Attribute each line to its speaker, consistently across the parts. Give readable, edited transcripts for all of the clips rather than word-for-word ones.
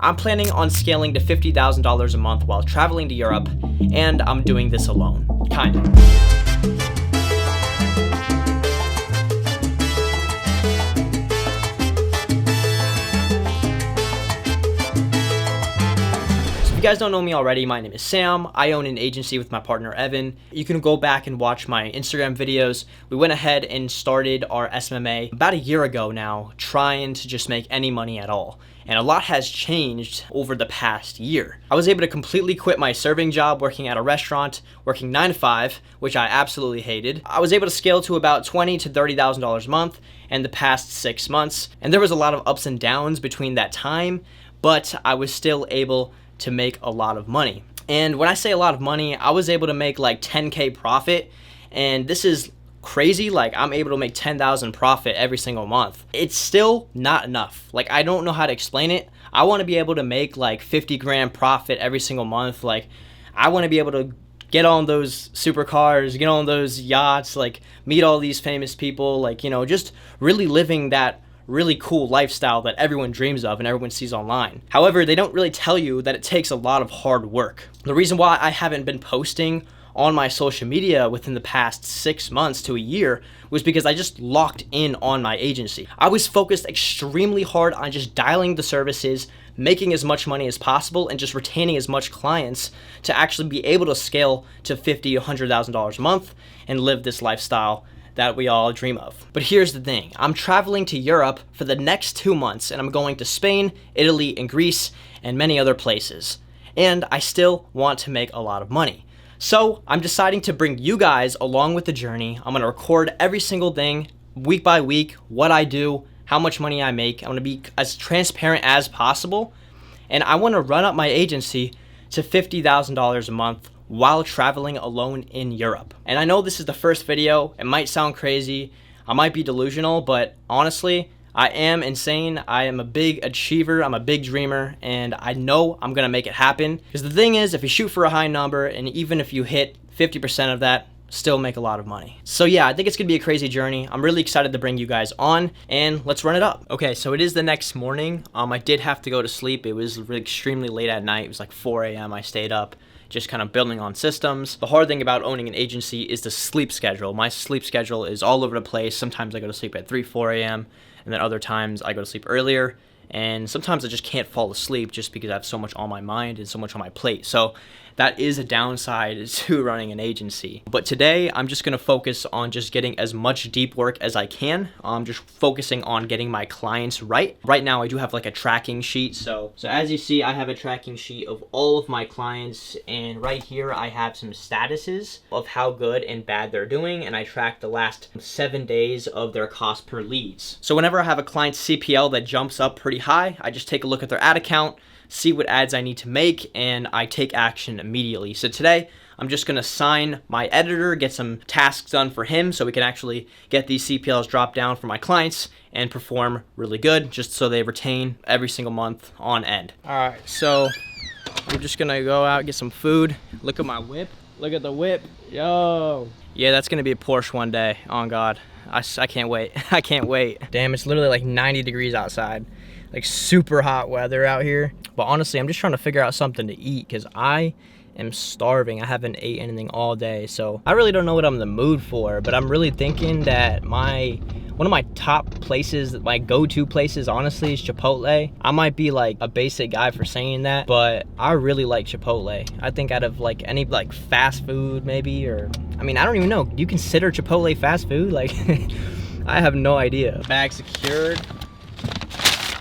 Speaker 1: I'm planning on scaling to $50,000 a month while traveling to Europe, and I'm doing this alone, kind of. If you guys don't know me already, my name is Sam. I own an agency with my partner Evan. You can go back and watch my Instagram videos. We went ahead and started our SMMA about a year ago now, trying to just make any money at all. And a lot has changed over the past year. I was able to completely quit my serving job working at a restaurant, working 9 to 5, which I absolutely hated. I was able to scale to about $20,000 to $30,000 a month in the past 6 months. And there was a lot of ups and downs between that time, but I was still able to make a lot of money. And when I say a lot of money, I was able to make like 10K profit, and this is crazy. Like, I'm able to make 10,000 profit every single month. It's still not enough. Like, I don't know how to explain it. I want to be able to make like 50 grand profit every single month. Like, I want to be able to get on those supercars, get on those yachts, like meet all these famous people, like, you know, just really living that really cool lifestyle that everyone dreams of and everyone sees online. However, they don't really tell you that it takes a lot of hard work. The reason why I haven't been posting on my social media within the past 6 months to a year was because I just locked in on my agency. I was focused extremely hard on just dialing the services, making as much money as possible, and just retaining as much clients to actually be able to scale to $50,000 to $100,000 a month and live this lifestyle that we all dream of. But here's the thing. I'm traveling to Europe for the next 2 months, and I'm going to Spain, Italy, and Greece, and many other places. And I still want to make a lot of money. So I'm deciding to bring you guys along with the journey. I'm gonna record every single thing, week by week, what I do, how much money I make. I'm gonna be as transparent as possible. And I wanna run up my agency to $50,000 a month while traveling alone in Europe. And I know this is the first video. It might sound crazy. I might be delusional, but honestly, I am insane. I am a big achiever. I'm a big dreamer, and I know I'm gonna make it happen. Because the thing is, if you shoot for a high number, and even if you hit 50% of that, still make a lot of money. So yeah, I think it's gonna be a crazy journey. I'm really excited to bring you guys on, and let's run it up. Okay, so it is the next morning. I did have to go to sleep. It was extremely late at night. It was like 4 a.m. I stayed up, just kind of building on systems. The hard thing about owning an agency is the sleep schedule. My sleep schedule is all over the place. Sometimes I go to sleep at 3, 4 a.m. and then other times I go to sleep earlier. And sometimes I just can't fall asleep just because I have so much on my mind and so much on my plate. So that is a downside to running an agency. But today I'm just gonna focus on just getting as much deep work as I can. I'm just focusing on getting my clients right. Right now I do have like a tracking sheet. So as you see, I have a tracking sheet of all of my clients, and right here I have some statuses of how good and bad they're doing, and I track the last 7 days of their cost per leads. So whenever I have a client's CPL that jumps up pretty high, I just take a look at their ad account, see what ads I need to make, and I take action immediately. So today, I'm just gonna sign my editor, get some tasks done for him so we can actually get these CPLs dropped down for my clients and perform really good, just so they retain every single month on end. All right, so we're just gonna go out, get some food. Look at my whip. Look at the whip. Yo. Yeah, that's gonna be a Porsche one day, on God. I can't wait. I can't wait. Damn, it's literally like 90 degrees outside. Like super hot weather out here. But honestly, I'm just trying to figure out something to eat because I am starving. I haven't ate anything all day. So I really don't know what I'm in the mood for, but I'm really thinking that one of my top places, my go-to places, honestly, is Chipotle. I might be like a basic guy for saying that, but I really like Chipotle. I think out of like any like fast food maybe, or I mean, I don't even know. Do you consider Chipotle fast food? Like, I have no idea. Bag secured.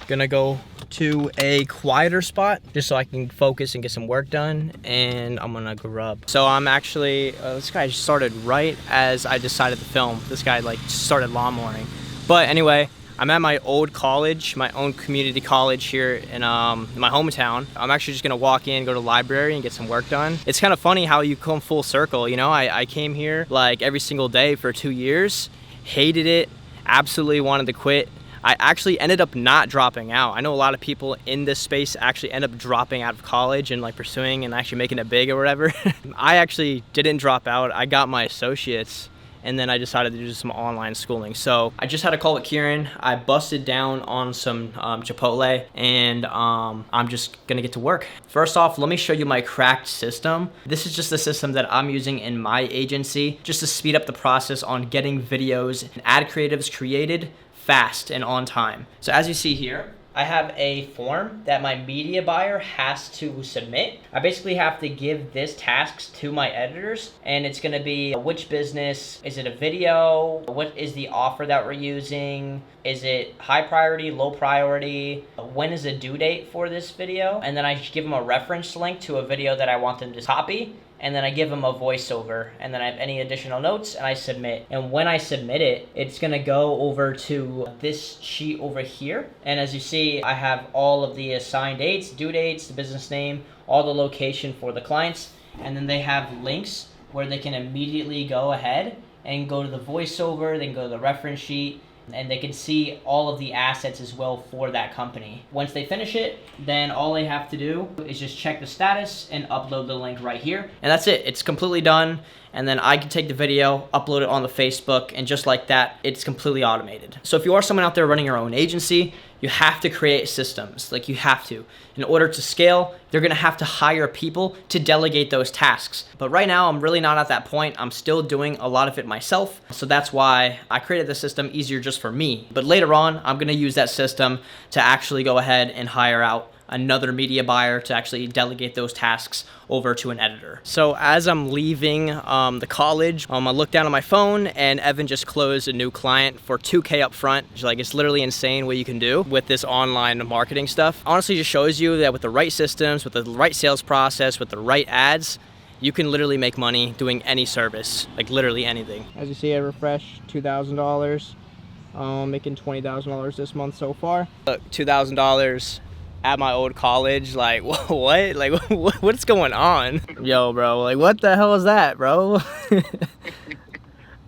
Speaker 1: Gonna go to a quieter spot just so I can focus and get some work done, and I'm gonna grub. So I'm actually, this guy started right as I decided to film. This guy like started lawnmowing. But anyway, I'm at my old college, my own community college here in my hometown. I'm actually just gonna walk in, go to the library and get some work done. It's kind of funny how you come full circle, you know? I came here like every single day for 2 years, hated it, absolutely wanted to quit. I actually ended up not dropping out. I know a lot of people in this space actually end up dropping out of college and like pursuing and actually making it big or whatever. I actually didn't drop out. I got my associates, and then I decided to do some online schooling. So I just had a call with Kieran. I busted down on some Chipotle, and I'm just gonna get to work. First off, let me show you my cracked system. This is just the system that I'm using in my agency just to speed up the process on getting videos and ad creatives created fast and on time. So as you see here, I have a form that my media buyer has to submit. I basically have to give this tasks to my editors, and it's gonna be which business, is it a video, what is the offer that we're using, is it high priority, low priority, when is the due date for this video, and then I give them a reference link to a video that I want them to copy, and then I give them a voiceover, and then I have any additional notes, and I submit. And when I submit it, it's gonna go over to this sheet over here. And as you see, I have all of the assigned dates, due dates, the business name, all the location for the clients, and then they have links where they can immediately go ahead and go to the voiceover, they can go to the reference sheet, and they can see all of the assets as well for that company. Once they finish it, then all they have to do is just check the status and upload the link right here. And that's it, it's completely done. And then I can take the video, upload it on the Facebook, and just like that, it's completely automated. So if you are someone out there running your own agency, you have to create systems, like you have to. In order to scale, you're gonna have to hire people to delegate those tasks. But right now, I'm really not at that point. I'm still doing a lot of it myself. So that's why I created the system easier just for me. But later on, I'm gonna use that system to actually go ahead and hire out another media buyer to actually delegate those tasks over to an editor. So as I'm leaving the college, I look down on my phone, and Evan just closed a new client for $2K up front. It's literally insane what you can do with this online marketing stuff. Honestly, just shows you that with the right systems, with the right sales process, with the right ads, you can literally make money doing any service, like literally anything. As you see, I refreshed $2,000, making $20,000 this month so far. $2,000 at my old college, like what? Like what's going on? Yo, bro, like what the hell is that, bro?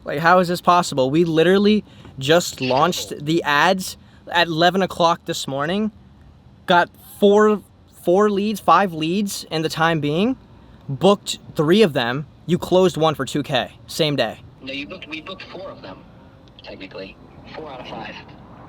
Speaker 1: Like how is this possible? We literally just launched the ads at 11 o'clock this morning, got five leads in the time being, booked 3 of them. You closed 1 for $2K, same day.
Speaker 2: No, we booked 4 of them, technically. 4 out of 5.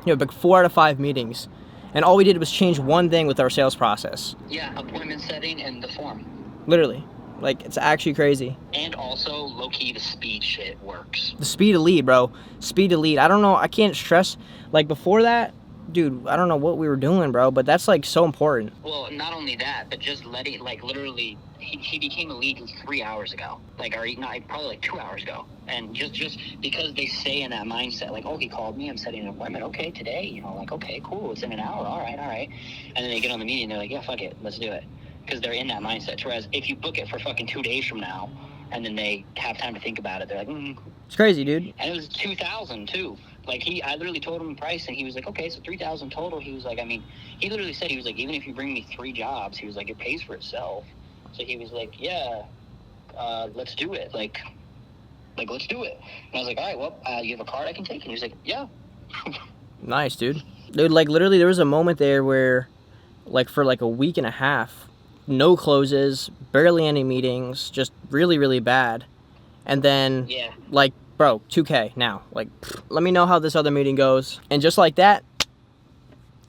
Speaker 1: Yeah, booked 4 out of 5 meetings. And all we did was change one thing with our sales process.
Speaker 2: Yeah, appointment setting and the form.
Speaker 1: Literally. Like, it's actually crazy.
Speaker 2: And also, low-key, the speed shit works.
Speaker 1: The speed of lead, bro. Speed of lead. I don't know. I can't stress. Like, before that, dude, I don't know what we were doing, bro, but that's, like, so important.
Speaker 2: Well, not only that, but just letting, like, literally, he became a lead 3 hours ago. Like, or not, probably, like, 2 hours ago. And just because they stay in that mindset, like, oh, he called me, I'm setting an appointment. Okay, today, you know, like, okay, cool, it's in an hour. All right. And then they get on the meeting, they're like, yeah, fuck it, let's do it. Because they're in that mindset. Whereas if you book it for fucking 2 days from now, and then they have time to think about it, they're like,
Speaker 1: It's crazy, dude.
Speaker 2: And it was 2,000 too. Like I literally told him the price, and he was like, okay, so 3,000 total. He was like, I mean, he literally said, he was like, even if you bring me 3 jobs, he was like, it pays for itself. So he was like, yeah, let's do it. Like let's do it. And I was like, all right, well, you have a card I can take? And he was like, yeah.
Speaker 1: Nice, dude. Dude, like literally there was a moment there where, like for like a week and a half, no closes, barely any meetings, just really, really bad. And then,
Speaker 2: yeah,
Speaker 1: like, bro, 2K now. Like, let me know how this other meeting goes. And just like that,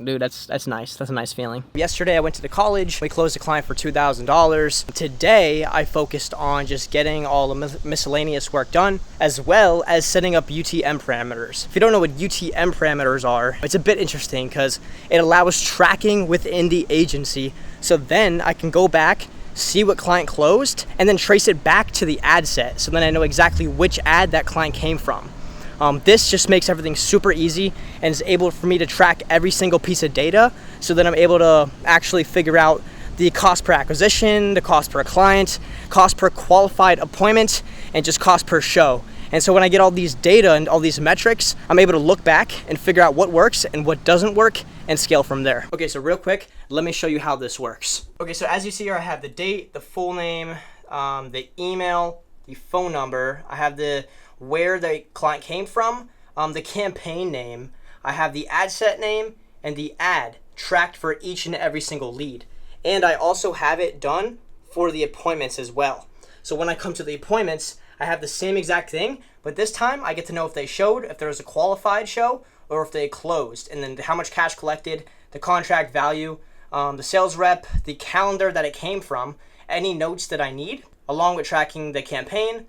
Speaker 1: dude, that's nice. That's a nice feeling. Yesterday, I went to the college. We closed a client for $2,000. Today, I focused on just getting all the miscellaneous work done, as well as setting up UTM parameters. If you don't know what UTM parameters are, it's a bit interesting because it allows tracking within the agency. So then I can go back, see what client closed, and then trace it back to the ad set. So then I know exactly which ad that client came from. This just makes everything super easy and is able for me to track every single piece of data, so that I'm able to actually figure out the cost per acquisition, the cost per client, cost per qualified appointment, and just cost per show. And so when I get all these data and all these metrics, I'm able to look back and figure out what works and what doesn't work and scale from there. Okay, so real quick, let me show you how this works. Okay, so as you see here, I have the date, the full name, the email, the phone number. I have the where the client came from, the campaign name. I have the ad set name and the ad tracked for each and every single lead. And I also have it done for the appointments as well. So when I come to the appointments, I have the same exact thing, but this time I get to know if they showed, if there was a qualified show, or if they closed, and then how much cash collected, the contract value, the sales rep, the calendar that it came from, any notes that I need, along with tracking the campaign,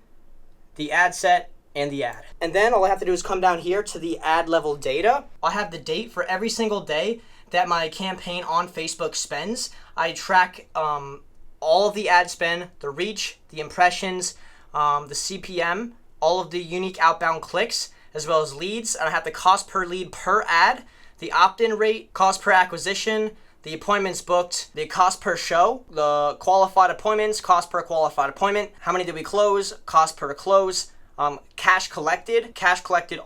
Speaker 1: the ad set, and the ad. And then all I have to do is come down here to the ad level data. I'll have the date for every single day that my campaign on Facebook spends. I track all of the ad spend, the reach, the impressions, the CPM, all of the unique outbound clicks, as well as leads. And I have the cost per lead per ad, the opt-in rate, cost per acquisition, the appointments booked, the cost per show, the qualified appointments, cost per qualified appointment, how many did we close, cost per close, cash collected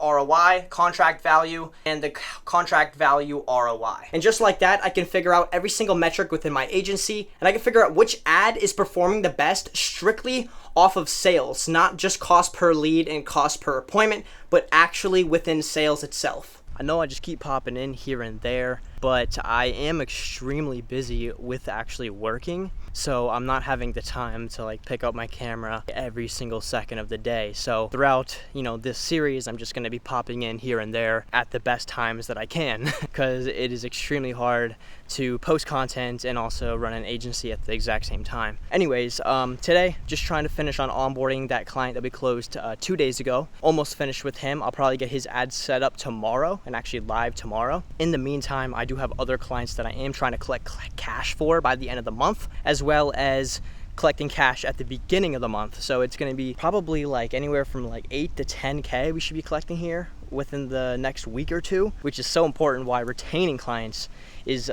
Speaker 1: ROI, contract value, and the contract value ROI. And just like that, I can figure out every single metric within my agency, and I can figure out which ad is performing the best strictly off of sales, not just cost per lead and cost per appointment, but actually within sales itself. I know I just keep popping in here and there, but I am extremely busy with actually working, so I'm not having the time to like pick up my camera every single second of the day. So throughout, this series, I'm just going to be popping in here and there at the best times that I can, because it is extremely hard to post content and also run an agency at the exact same time. Anyways, today, just trying to finish on onboarding that client that we closed 2 days ago. Almost finished with him. I'll probably get his ad set up tomorrow and actually live tomorrow. In the meantime, I do have other clients that I am trying to collect cash for by the end of the month, as well as collecting cash at the beginning of the month. So it's going to be probably like anywhere from like 8 to 10K we should be collecting here within the next week or two, which is so important. Why retaining clients is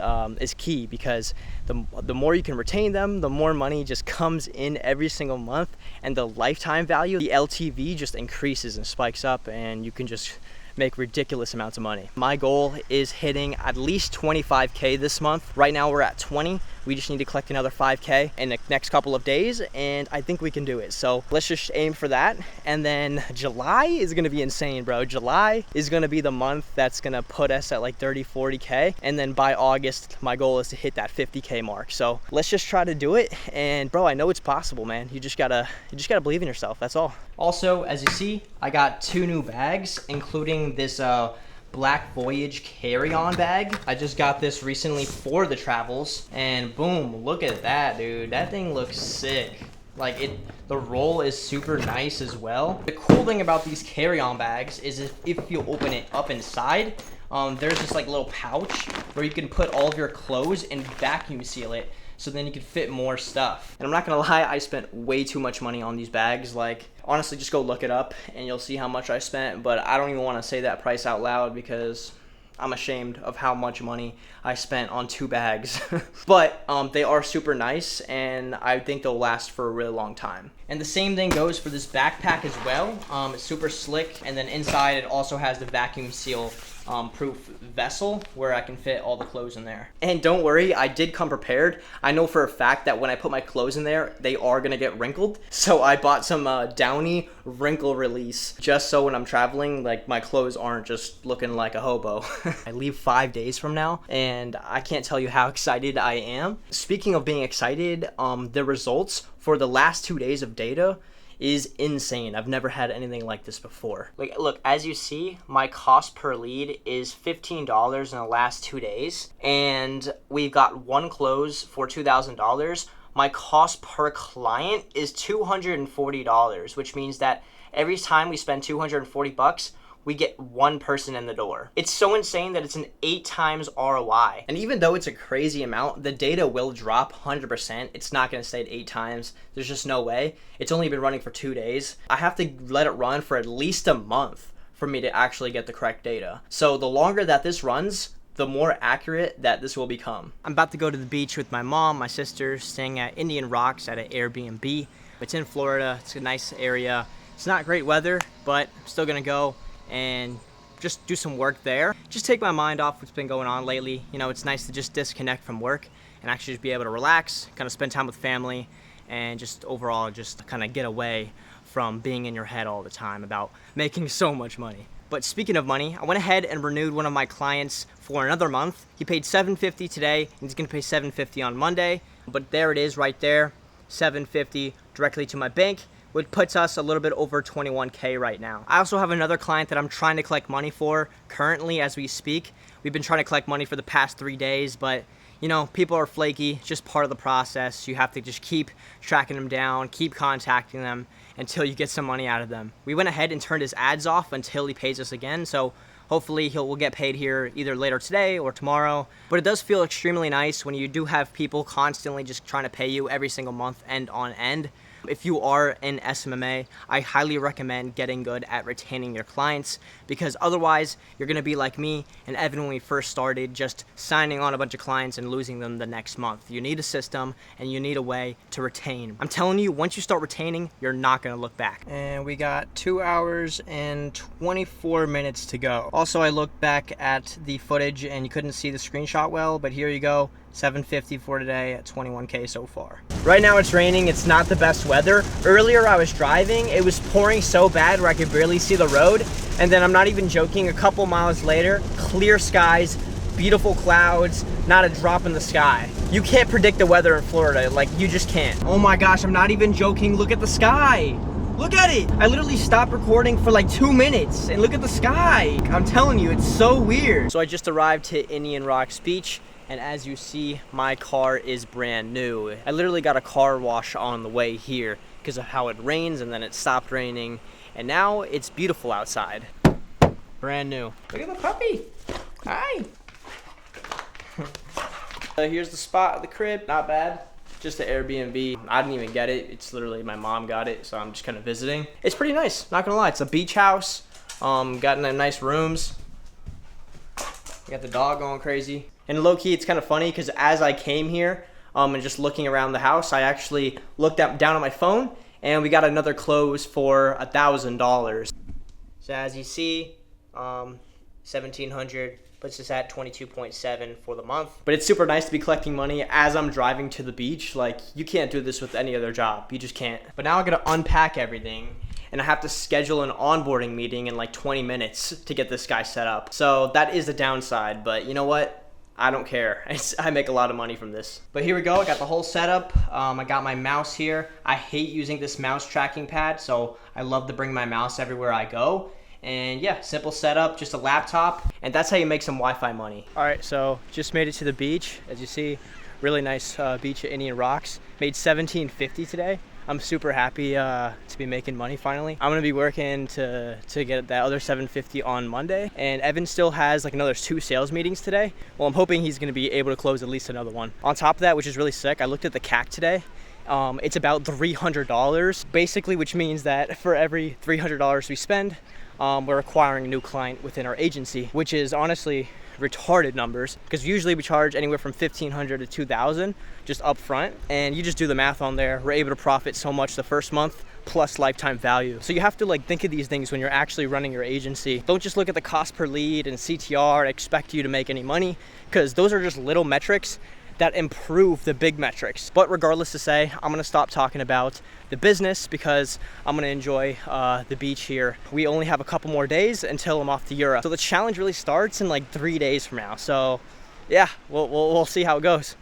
Speaker 1: key, because the more you can retain them, the more money just comes in every single month, and the lifetime value, the LTV, just increases and spikes up, and you can just make ridiculous amounts of money. My goal is hitting at least 25K this month. Right now we're at 20. We just need to collect another 5K in the next couple of days, and I think we can do it. So let's just aim for that. And then July is gonna be insane, bro. July is gonna be the month that's gonna put us at like 30, 40K. And then by August, my goal is to hit that 50K mark. So let's just try to do it. And bro, I know it's possible, man. You just gotta believe in yourself, that's all. Also, as you see, I got 2 new bags, including this Black Voyage carry-on bag. I just got this recently for the travels, and boom, look at that, dude. That thing looks sick. Like the roll is super nice as well. The cool thing about these carry-on bags is if you open it up inside, there's this like little pouch where you can put all of your clothes and vacuum seal it, so then you can fit more stuff. And I'm not gonna lie, I spent way too much money on these bags. Like, honestly, just go look it up and you'll see how much I spent, but I don't even wanna say that price out loud because I'm ashamed of how much money I spent on 2 bags. But they are super nice, and I think they'll last for a really long time. And the same thing goes for this backpack as well. It's super slick, and then inside it also has the vacuum seal proof vessel where I can fit all the clothes in there. And don't worry, I did come prepared. I know for a fact that when I put my clothes in there, they are gonna get wrinkled. So I bought some Downy wrinkle release, just so when I'm traveling, like my clothes aren't just looking like a hobo. I leave 5 days from now, and I can't tell you how excited I am. Speaking of being excited, the results for the last 2 days of data is insane. I've never had anything like this before. Like, look, as you see, my cost per lead is $15 in the last 2 days, and we got 1 close for $2,000. My cost per client is $240, which means that every time we spend $240, we get 1 person in the door. It's so insane that it's an 8 times ROI. And even though it's a crazy amount, the data will drop 100%. It's not gonna stay at 8 times. There's just no way. It's only been running for 2 days. I have to let it run for at least a month for me to actually get the correct data. So the longer that this runs, the more accurate that this will become. I'm about to go to the beach with my mom, my sister, staying at Indian Rocks at an Airbnb. It's in Florida. It's a nice area. It's not great weather, but I'm still gonna go and just do some work there. Just take my mind off what's been going on lately. It's nice to just disconnect from work and actually just be able to relax, kind of spend time with family, and just overall just kind of get away from being in your head all the time about making so much money. But speaking of money, I went ahead and renewed one of my clients for another month. He paid $750 today, and he's gonna pay $750 on Monday. But there it is right there, $750 directly to my bank, which puts us a little bit over 21K right now. I also have another client that I'm trying to collect money for currently as we speak. We've been trying to collect money for the past 3 days, but you know, people are flaky. It's just part of the process. You have to just keep tracking them down, keep contacting them until you get some money out of them. We went ahead and turned his ads off until he pays us again, so hopefully we'll get paid here either later today or tomorrow. But it does feel extremely nice when you do have people constantly just trying to pay you every single month end on end. If you are in SMMA, I highly recommend getting good at retaining your clients, because otherwise you're gonna be like me and Evan when we first started, just signing on a bunch of clients and losing them the next month. You need a system and you need a way to retain. I'm telling you, once you start retaining, you're not gonna look back. And we got 2 hours and 24 minutes to go. Also, I looked back at the footage and you couldn't see the screenshot well, but here you go. 750 for today at 21K so far. Right now it's raining. It's not the best weather. Earlier I was driving. It was pouring so bad where I could barely see the road. And then I'm not even joking, a couple miles later, clear skies, beautiful clouds, not a drop in the sky. You can't predict the weather in Florida. Like, you just can't. Oh my gosh, I'm not even joking. Look at the sky. Look at it. I literally stopped recording for like 2 minutes and look at the sky. I'm telling you, it's so weird. So I just arrived to Indian Rocks Beach. And as you see, my car is brand new. I literally got a car wash on the way here because of how it rains, and then it stopped raining. And now it's beautiful outside. Brand new. Look at the puppy. Hi. Here's the spot of the crib. Not bad. Just an Airbnb. I didn't even get it. It's literally my mom got it, so I'm just kind of visiting. It's pretty nice, not gonna lie. It's a beach house. Got nice rooms. Got the dog going crazy. And low-key, it's kind of funny because as I came here and just looking around the house, I actually looked down at my phone and we got another close for $1,000. So as you see, 1,700 puts us at 22.7 for the month. But it's super nice to be collecting money as I'm driving to the beach. Like, you can't do this with any other job. You just can't. But now I gotta unpack everything, and I have to schedule an onboarding meeting in like 20 minutes to get this guy set up. So that is the downside, but you know what? I don't care. I make a lot of money from this. But here we go. I got the whole setup. I got my mouse here. I hate using this mouse tracking pad, so I love to bring my mouse everywhere I go. And yeah, simple setup, just a laptop. And that's how you make some Wi-Fi money. All right, so just made it to the beach. As you see, really nice beach at Indian Rocks. Made $17.50 today. I'm super happy to be making money finally. I'm gonna be working to get that other $750 on Monday. And Evan still has like another 2 sales meetings today. Well, I'm hoping he's gonna be able to close at least another one. On top of that, which is really sick, I looked at the CAC today. It's about $300, basically, which means that for every $300 we spend, we're acquiring a new client within our agency, which is honestly retarded numbers, because usually we charge anywhere from $1,500 to $2,000 just up front, and you just do the math on there. We're able to profit so much the first month plus lifetime value. So you have to like think of these things when you're actually running your agency. Don't just look at the cost per lead and CTR and expect you to make any money, because those are just little metrics that improve the big metrics. But regardless to say, I'm gonna stop talking about the business because I'm gonna enjoy the beach here. We only have a couple more days until I'm off to Europe. So the challenge really starts in like 3 days from now. So yeah, we'll see how it goes.